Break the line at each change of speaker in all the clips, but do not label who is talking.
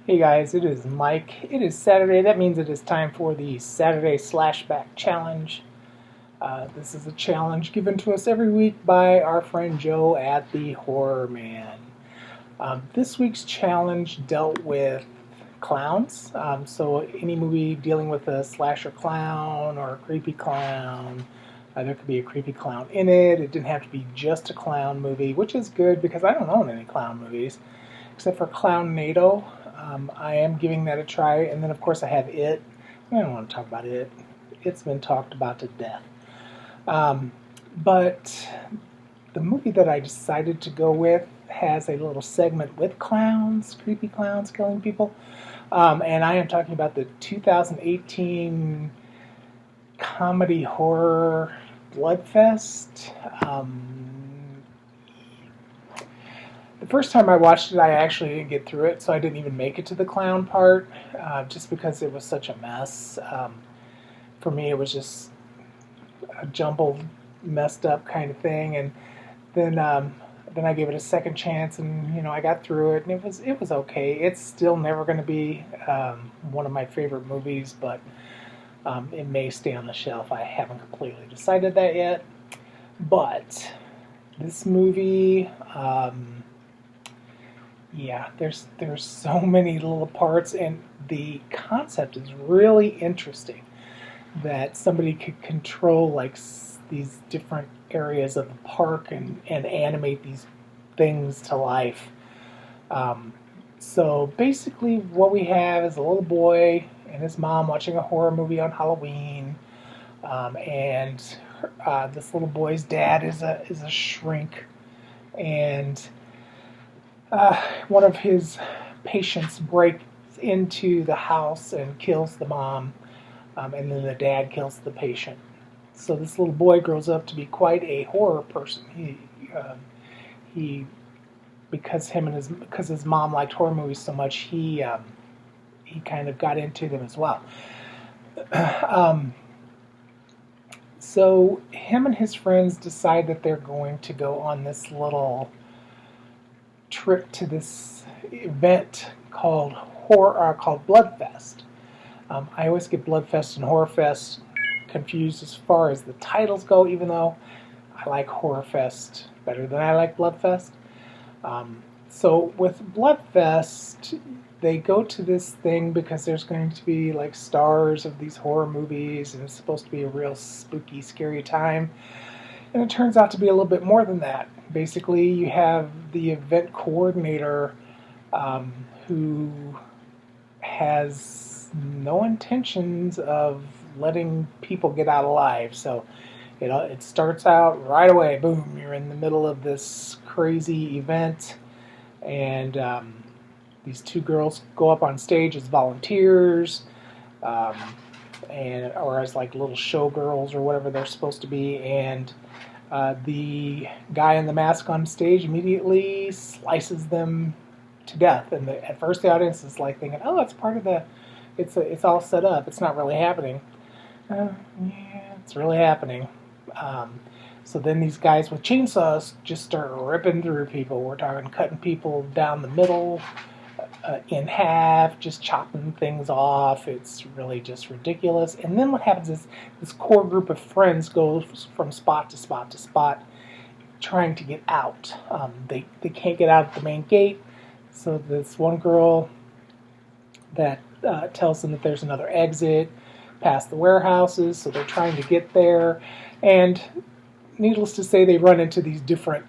Hey guys, it is Mike. It is Saturday. That means it is time for the Saturday Slashback Challenge. This is a challenge given to us every week by our friend Joe at theHORRORman. This week's challenge dealt with clowns. So any movie dealing with a slasher clown or a creepy clown, there could be a creepy clown in it. It didn't have to be just a clown movie, which is good because I don't own any clown movies except for Clownado. I am giving that a try, and then of course I have It. I don't want to talk about It. It's been talked about to death. But the movie that I decided to go with has a little segment with clowns, creepy clowns killing people. And I am talking about the 2018 comedy horror Bloodfest. The first time I watched it, I actually didn't get through it, so I didn't even make it to the clown part, just because it was such a mess. For me, it was just a jumbled, messed up kind of thing, and then I gave it a second chance, and I got through it, and it was okay. It's still never going to be one of my favorite movies, but it may stay on the shelf. I haven't completely decided that yet, but this movie. Yeah, there's so many little parts, and the concept is really interesting. That somebody could control these different areas of the park and animate these things to life. So basically, what we have is a little boy and his mom watching a horror movie on Halloween, and this little boy's dad is a shrink, and one of his patients breaks into the house and kills the mom, and then the dad kills the patient. So this little boy grows up to be quite a horror person. He because his mom liked horror movies so much, he kind of got into them as well. So him and his friends decide that they're going to go on this little trip to this event called Bloodfest. I always get Bloodfest and Horrorfest confused as far as the titles go, even though I like Horrorfest better than I like Bloodfest. So with Bloodfest, they go to this thing because there's going to be like stars of these horror movies, and it's supposed to be a real spooky, scary time. And it turns out to be a little bit more than that. Basically, you have the event coordinator who has no intentions of letting people get out alive. So it starts out right away. Boom, you're in the middle of this crazy event, and these two girls go up on stage as volunteers, or as like little showgirls or whatever they're supposed to be, and the guy in the mask on stage immediately slices them to death. And at first the audience is like thinking, "Oh, it's part of it's all set up. It's not really happening." Yeah, it's really happening. So then these guys with chainsaws just start ripping through people. We're talking cutting people down the middle, in half, just chopping things off. It's really just ridiculous. And then what happens is this core group of friends goes from spot to spot to spot trying to get out. They can't get out at the main gate, so this one girl that tells them that there's another exit past the warehouses, so they're trying to get there. And needless to say, they run into these different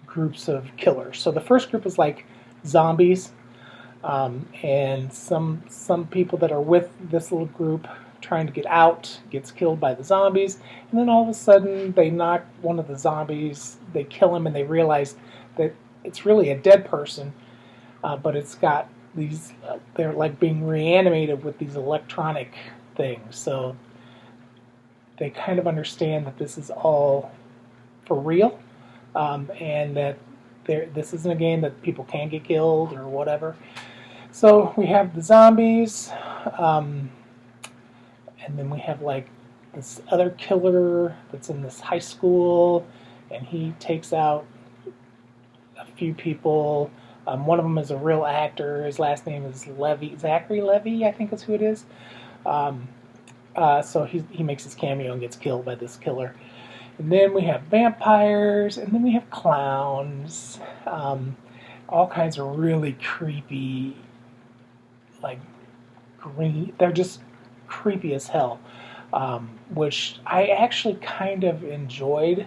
groups of killers. So the first group is like zombies, and some people that are with this little group trying to get out gets killed by the zombies, and then all of a sudden they knock one of the zombies, they kill him, and they realize that it's really a dead person, but it's got these they're like being reanimated with these electronic things. So they kind of understand that this is all for real, and that this isn't a game that people can get killed or whatever. So we have the zombies, and then we have like this other killer that's in this high school, and he takes out a few people. One of them is a real actor. His last name is Levy, Zachary Levy, I think is who it is. So he makes his cameo and gets killed by this killer. And then we have vampires, and then we have clowns. All kinds of really creepy, like green. They're just creepy as hell. Which I actually kind of enjoyed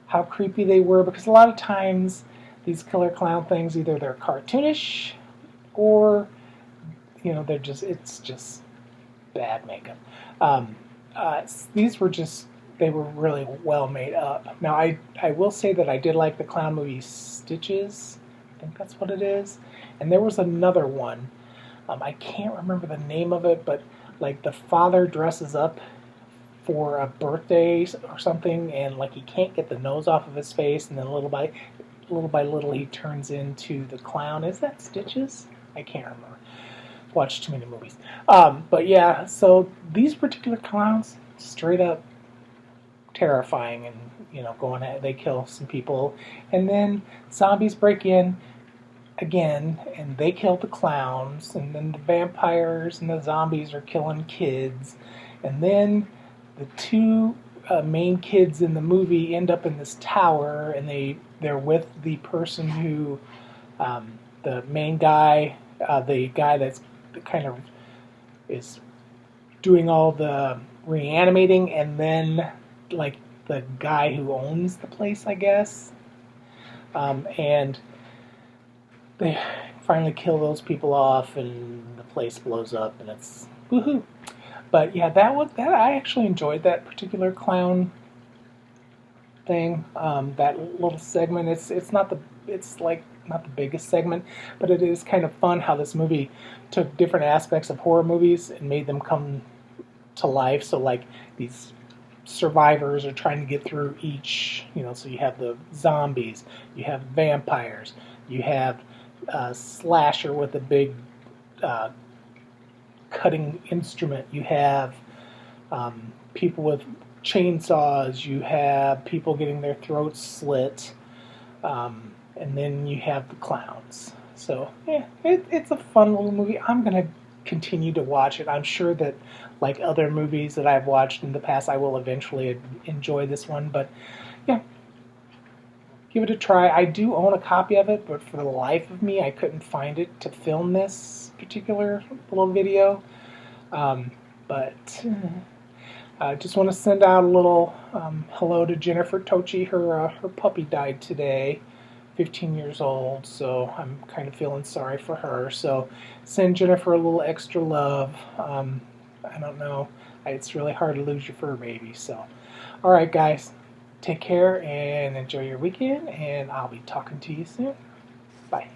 how creepy they were, because a lot of times these killer clown things, either they're cartoonish or it's just bad makeup. These were they were really well made up. Now I will say that I did like the clown movie Stitches. I think that's what it is. And there was another one. I can't remember the name of it, but like the father dresses up for a birthday or something, and like he can't get the nose off of his face, and then little by little he turns into the clown. Is that Stitches? I can't remember. I've watched too many movies. But yeah, so these particular clowns, straight up terrifying, and they kill some people, and then zombies break in again, and they kill the clowns, and then the vampires and the zombies are killing kids, and then the two main kids in the movie end up in this tower, and they're with the person who, the main guy, the guy that's kind of is doing all the reanimating, and then like the guy who owns the place, I guess, and they finally kill those people off, and the place blows up, and it's woohoo. But yeah, that I actually enjoyed that particular clown thing. That little segment. It's not the biggest segment, but it is kind of fun how this movie took different aspects of horror movies and made them come to life. So like these survivors are trying to get through each. So you have the zombies, you have vampires, you have slasher with a big cutting instrument, you have people with chainsaws, you have people getting their throats slit, and then you have the clowns. So yeah, it's a fun little movie. I'm going to continue to watch it. I'm sure that, like other movies that I've watched in the past, I will eventually enjoy this one. But yeah, give it a try. I do own a copy of it, but for the life of me, I couldn't find it to film this particular little video. But I just want to send out a little hello to Jennifer Tochi. Her puppy died today, 15 years old, so I'm kind of feeling sorry for her. So send Jennifer a little extra love. I don't know. It's really hard to lose your fur baby. So, all right, guys. Take care and enjoy your weekend, and I'll be talking to you soon. Bye.